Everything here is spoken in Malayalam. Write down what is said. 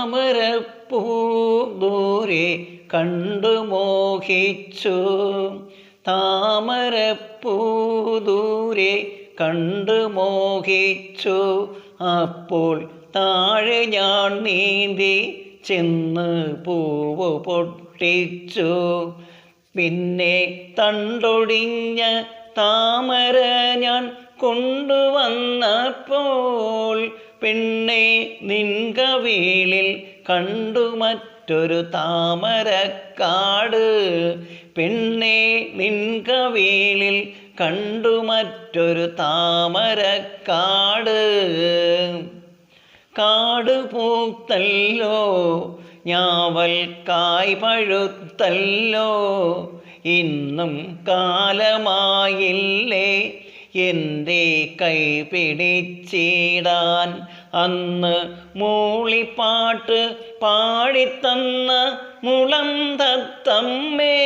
താമരപ്പൂ ദൂരെ കണ്ടു മോഹിച്ചു. താമരപ്പൂ ദൂരെ കണ്ടു മോഹിച്ചു. അപ്പോൾ താഴെ ഞാൻ നീന്തി ചെന്ന് പൂവ് പൊട്ടിച്ചു. പിന്നെ തണ്ടൊടിഞ്ഞ താമര ഞാൻ കൊണ്ടുവന്നപ്പോൾ പെണ്ണെ നിൻ കവിളിൽ കണ്ടു മറ്റൊരു താമരക്കാട്. പെണ്ണെ നിൻ കവിളിൽ കണ്ടു മറ്റൊരു താമരക്കാട്. കാട് പൂത്തല്ലോ, ഞാവൽ കായ് പഴുത്തല്ലോ, ഇന്നും കാലമായില്ലേ എൻ്റെ കൈ പിടിച്ചിടാൻ. അന്ന് മൂളിപ്പാട്ട് പാടിത്തന്ന മുളം തത്തമ്മേ